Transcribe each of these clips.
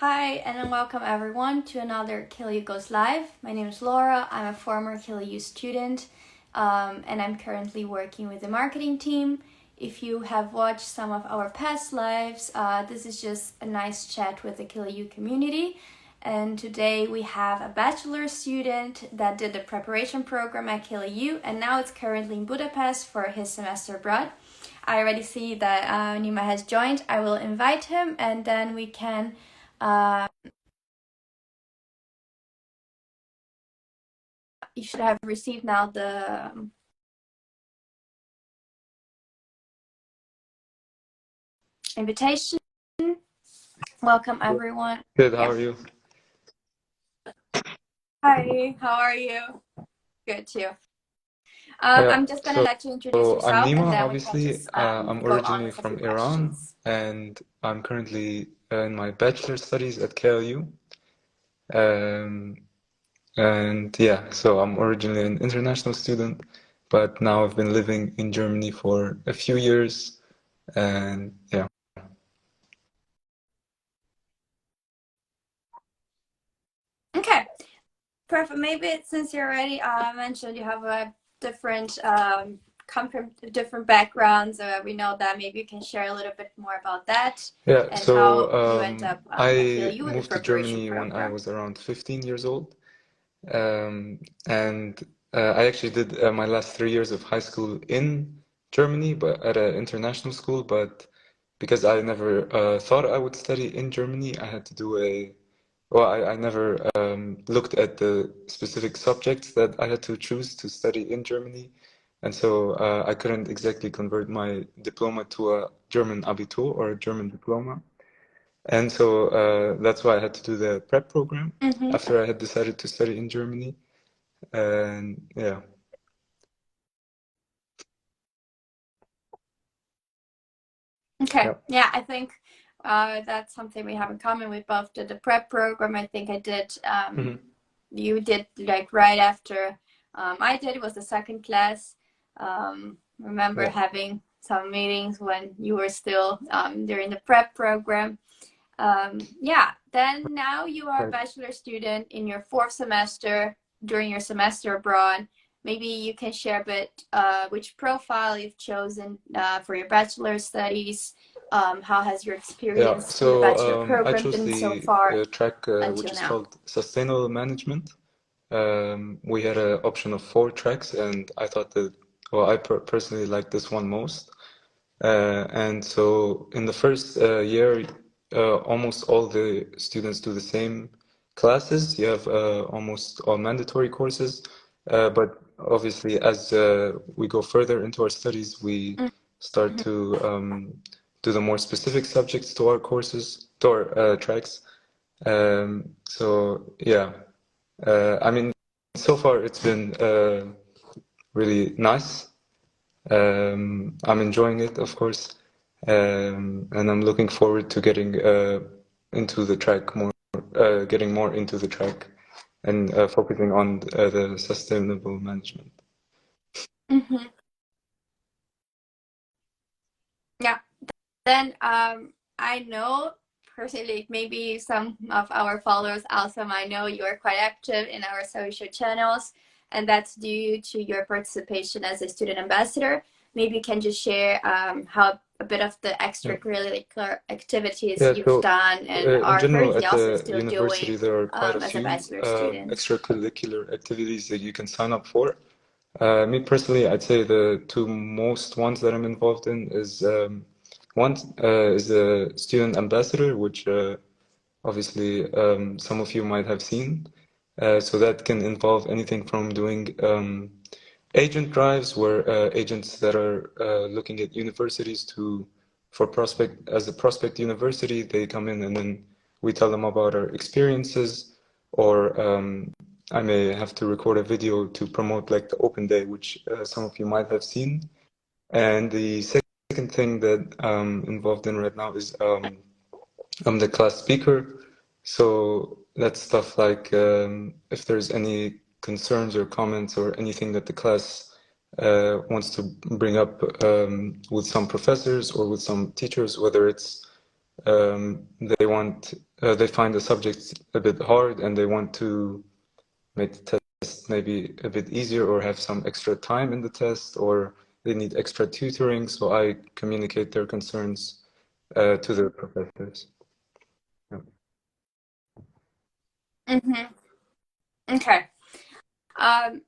Hi, and welcome everyone to another KLU Goes Live. My name is Laura. I'm a former KLU student, and I'm currently working with the marketing team. If you have watched some of our past lives, this is just a nice chat with the KLU community. And today we have a bachelor student that did the preparation program at KLU, and now it's currently in Budapest for his semester abroad. I already see that Nima has joined. I will invite him, and then we can you should have received now the invitation. Welcome everyone. Good, how are you? Hi, how are you? Good too. I'm just gonna let you introduce yourself. I'm Nima, and then obviously. we can just, I'm go on originally with a from few Iran, questions. and I'm currently in my bachelor studies at KLU. And yeah, so I'm originally an international student, but now I've been living in Germany for a few years, and yeah. Okay, perfect. Maybe since you already mentioned you have a different come from different backgrounds, we know that maybe you can share a little bit more about that. Yeah, And so how you end up at I KLU with the moved to preparation Germany when I program. was around 15 years old. And I actually did my last 3 years of high school in Germany, but at an international school. But because I never thought I would study in Germany, I had to do I never looked at the specific subjects that I had to choose to study in Germany. And so I couldn't exactly convert my diploma to a German Abitur or a German diploma. And so that's why I had to do the prep program after I had decided to study in Germany. And yeah. Okay, Yep. yeah, I think that's something we have in common. We both did the prep program. I think I did, you did like right after I did. It was the second class. Remember Yeah. having some meetings when you were still during the prep program. Yeah, then now you are a bachelor student in your 4th semester during your semester abroad. Maybe you can share a bit which profile you've chosen for your bachelor studies. How has your experience in the bachelor I program chose been so the far track which until is now? called Sustainable Management. We had an option of 4 tracks, and I thought that, well, I personally liked this one most. And so in the first year, almost all the students do the same classes. You have almost all mandatory courses, but obviously as we go further into our studies, we start to do the more specific subjects to our courses, to our tracks. So yeah, I mean, so far it's been really nice. I'm enjoying it, of course, and I'm looking forward to getting into the track more, getting more into the track, and focusing on the sustainable management. Yeah. Then I know personally, maybe some of our followers also might know you're quite active in our social channels, and that's due to your participation as a student ambassador. Maybe you can just share how a bit of the extracurricular activities you've done and In are general, currently at also the still university, doing there are quite a as a few bachelor student. extracurricular activities that you can sign up for. Me personally, I'd say the 2 most ones that I'm involved in is one is a student ambassador, which obviously some of you might have seen. So that can involve anything from doing agent drives, where agents that are looking at universities as a prospect university, they come in and then we tell them about our experiences, or I may have to record a video to promote like the open day, which some of you might have seen. And the second thing that I'm involved in right now is I'm the class speaker. So that's stuff like if there's any concerns or comments or anything that the class wants to bring up with some professors or with some teachers, whether it's they want they find the subject a bit hard and they want to make the test maybe a bit easier or have some extra time in the test, or they need extra tutoring. So I communicate their concerns to their professors. Yeah. Mm-hmm. Okay. Um,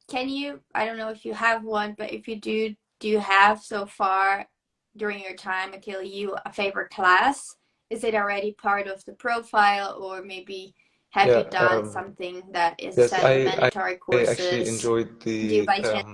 can you, I don't know if you have one, but if you do you have so far during your time at KLU a favorite class? Is it already part of the profile, or maybe have Yeah, you done something that is yes, instead of the mandatory I actually courses? enjoyed Do you the by chance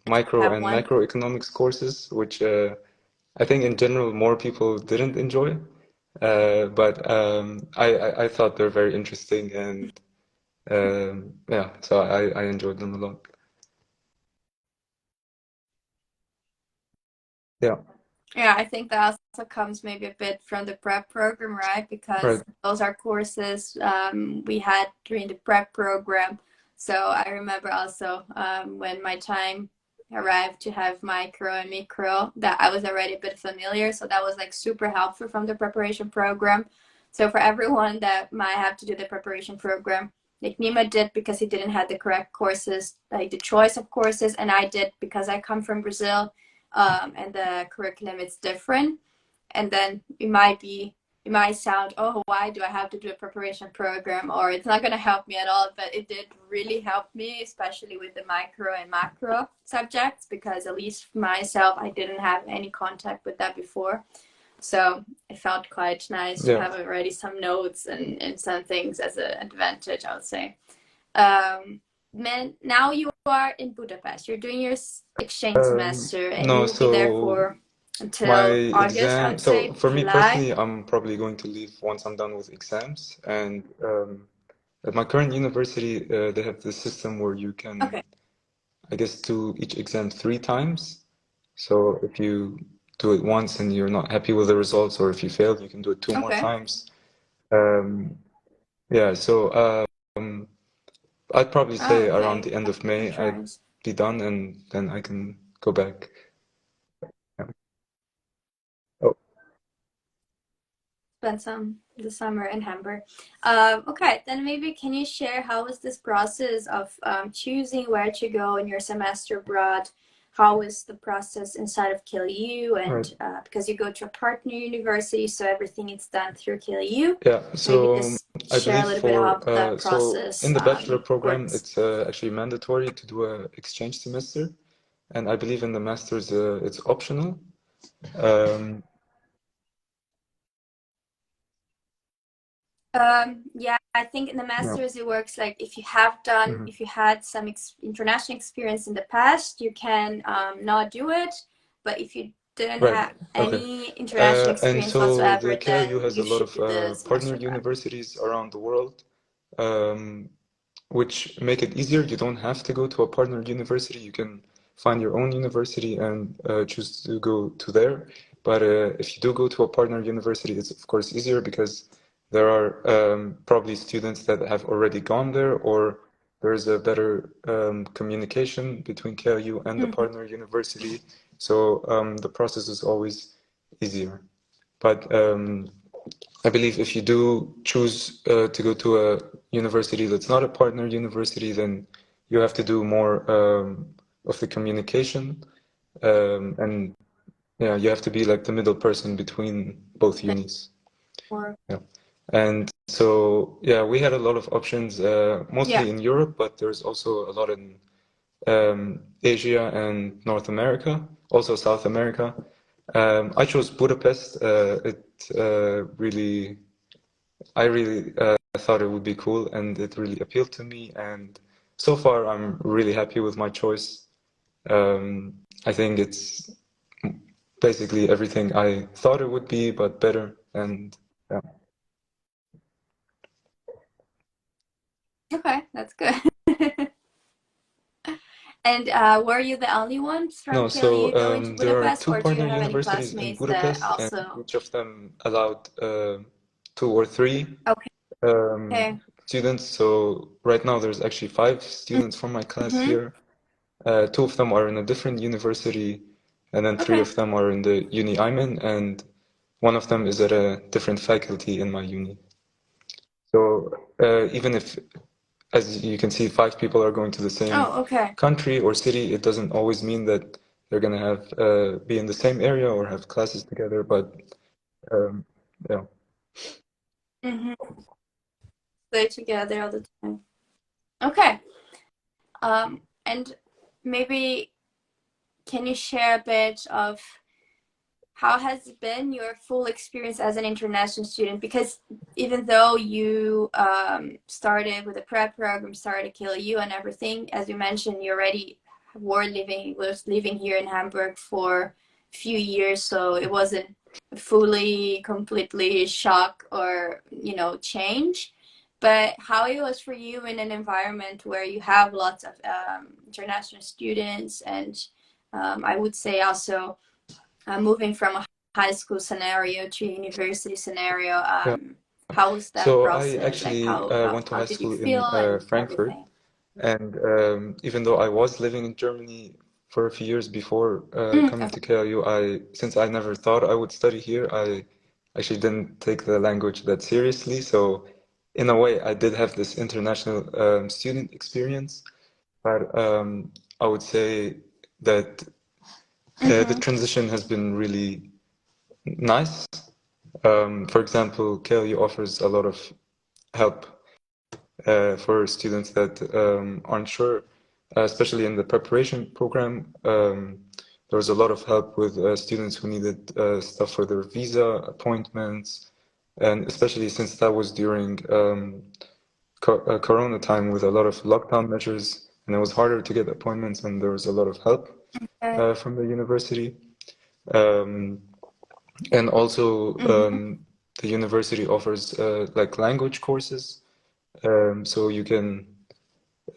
micro have and one? macroeconomics courses, which I think in general more people didn't enjoy. But I thought they're very interesting, and yeah, so I enjoyed them a lot. Yeah, Yeah, I think that also comes maybe a bit from the prep program, right? right. Because those are courses we had during the prep program. So I remember also when my time arrived to have micro and micro, that I was already a bit familiar. So that was like super helpful from the preparation program. So for everyone that might have to do the preparation program, like Nima did because he didn't have the correct courses, like the choice of courses, and I did because I come from Brazil, and the curriculum is different. And then it might sound, oh, why do I have to do a preparation program, or it's not going to help me at all, but it did really help me, especially with the micro and macro subjects, because at least for myself, I didn't have any contact with that before. So it felt quite nice to Yeah. have already some notes and some things as an advantage, I would say. Now you are in Budapest. You're doing your exchange semester, and No, you will be there so for my until August, I exam, would so say, for me July. personally, I'm probably going to leave once I'm done with exams. And at my current university, they have this system where you can, Okay. I guess, do each exam 3 times. So if you do it once and you're not happy with the results, or if you failed, you can do it two more Okay. times. Um, yeah, so I'd probably Oh, say around okay. the end of May, I'd Insurance. be done and then I can go back. Yeah. Oh, Spent some the summer in Hamburg. Okay, then maybe can you share how was this process of choosing where to go in your semester abroad? How is the process inside of KLU? right. And because you go to a partner university, so everything is done through KLU. Yeah, Maybe so just I share a believe little bit how that so process in the bachelor program, works. it's actually mandatory to do a exchange semester, and I believe in the master's it's optional. Um, Yeah, I think in the yeah, masters it works like if you have done, mhm. if you had some international experience in the past, you can not do it. But if you didn't Right. have Okay. any international And experience so whatsoever, the then KLU has a you lot should of do the partner semester abroad. universities around the world. Um, which make it easier. You don't have to go to a partner university. You can find your own university and choose to go to there. But if you do go to a partner university, it's of course easier because there are probably students that have already gone there, or there's a better communication between KLU and the Mhm. partner university. So the process is always easier. But I believe if you do choose to go to a university that's not a partner university, then you have to do more of the communication, and yeah, you have to be like the middle person between both unis. Or Yeah, and so yeah, we had a lot of options, yeah, mostly in Europe, but there's also a lot in Asia and North America, also South America. I chose Budapest. I really thought it would be cool, and it really appealed to me. And so far, I'm really happy with my choice. I think it's basically everything I thought it would be, but better. And yeah. okay, that's good. And were you the only ones from No, so KLU going to there are Budapest, two or do you partner have any universities in classmates that Budapest, and also? each of them allowed 2 or 3 Okay. students. So right now, there's actually 5 students from my class Mm-hmm. here. 2 of them are in a different university, and then 3 Okay. of them are in the uni I'm in, and one of them is at a different faculty in my uni. So even if, as you can see, 5 people are going to the same Oh, okay. country or city, it doesn't always mean that they're gonna have be in the same area or have classes together. But yeah. Mm-hmm. Play together all the time. Okay. And maybe can you share a bit of how has been your full experience as an international student? Because even though you started with a prep program, started KLU and everything, as you mentioned, you already was living here in Hamburg for a few years, so it wasn't fully, completely shock or change. But how it was for you in an environment where you have lots of international students, and I would say also moving from a high school scenario to a university scenario, Yeah. how was that So I process? Like actually went to how high did you school in feel and Frankfurt, everything? and even though I was living in Germany for a few years before coming Okay. to KLU, since I never thought I would study here, I actually didn't take the language that seriously. So in a way, I did have this international student experience, but I would say that the Mm-hmm. transition has been really nice. For example, KLU offers a lot of help for students that aren't sure, especially in the preparation program. There was a lot of help with students who needed stuff for their visa appointments, and especially since that was during Corona time with a lot of lockdown measures, and it was harder to get appointments, and there was a lot of help from the university. Um, and also, Mm-hmm. the university offers like language courses, so you can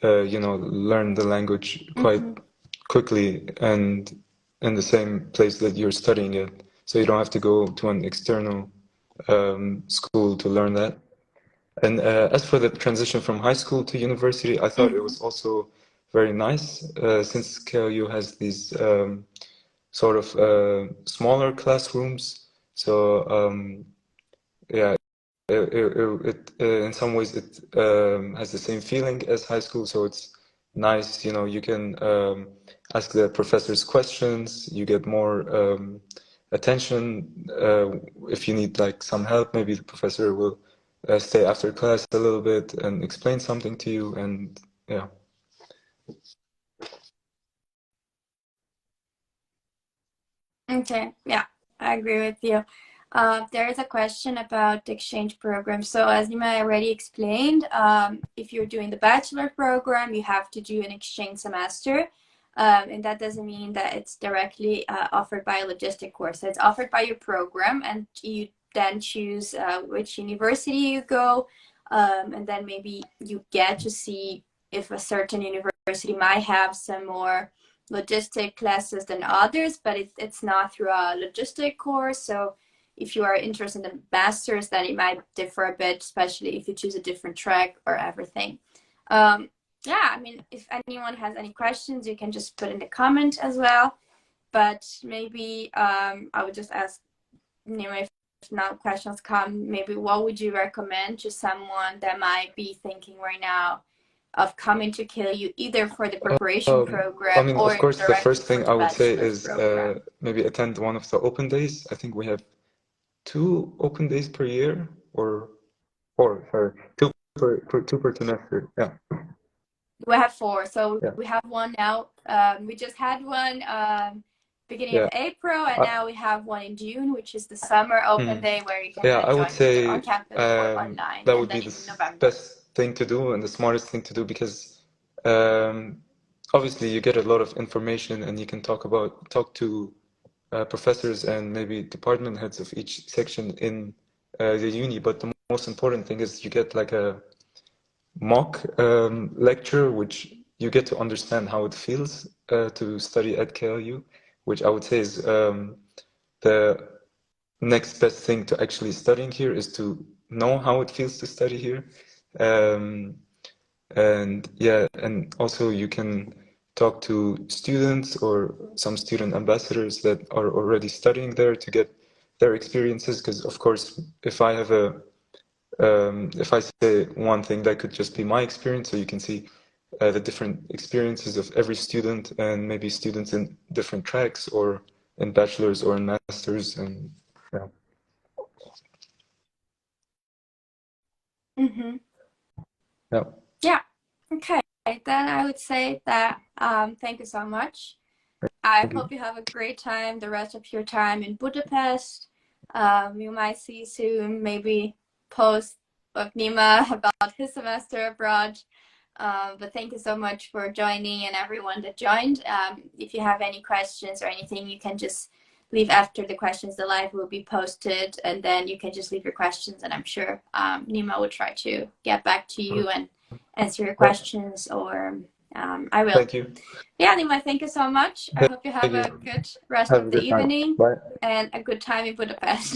learn the language quite Mm-hmm. quickly and in the same place that you're studying it. So you don't have to go to an external school to learn that. And as for the transition from high school to university, I thought it Mm-hmm. was also very nice since KLU has these sort of smaller classrooms. So yeah, in some ways it has the same feeling as high school, so it's nice. You can ask the professors questions. You get more attention. If you need like some help, maybe the professor will stay after class a little bit and explain something to you. And yeah. Okay, yeah, I agree with you. There is a question about the exchange program. So as Nima already explained, if you're doing the bachelor program, you have to do an exchange semester. And that doesn't mean that it's directly offered by a logistic course. It's offered by your program, and you then choose which university you go. And then maybe you get to see if a certain university might have some more logistic classes than others, but it's not through a logistic course. So if you are interested in masters, then it might differ a bit, especially if you choose a different track or everything. Um, yeah, I mean, if anyone has any questions, you can just put in the comment as well. But maybe I would just ask, if now questions come, maybe what would you recommend to someone that might be thinking right now of coming to KLU either for the preparation I program mean, of or course, the directly first for thing the I would say bachelor's is program? maybe attend one of the open days. I think we have 2 open days per year, or four, sorry, two per semester. Yeah, We have four. So yeah, we have one now. We just had one beginning of yeah. April, and I, now we have one in June, which is the summer open hmm. day where you can Yeah, then I would join either on say campus or online, that and would be then the in November. best thing to do and the smartest thing to do because um, obviously you get a lot of information and you can talk to professors and maybe department heads of each section in the uni. But the most important thing is you get like a mock lecture, which you get to understand how it feels to study at KLU, which I would say is the next best thing to actually studying here is to know how it feels to study here. Um, and yeah, and also you can talk to students or some student ambassadors that are already studying there to get their experiences. Because of course, if I have If I say one thing, that could just be my experience, so you can see the different experiences of every student and maybe students in different tracks or in bachelor's or in master's, and yeah. Mm-hmm. Yeah. Yeah. Okay. Then I would say that thank you so much. I Thank hope you. you have a great time the rest of your time in Budapest. We might see you soon, maybe post with Nima about his semester abroad. But thank you so much for joining and everyone that joined. If you have any questions or anything, you can just leave after the questions. The live will be posted, and then you can just leave your questions, and I'm sure Nima will try to get back to you and answer your Yeah. questions, or I will. Thank you. Yeah, Nima, thank you so much. I hope you have Thank a you. good rest Have of a the good night. evening Bye. and a good time in Budapest.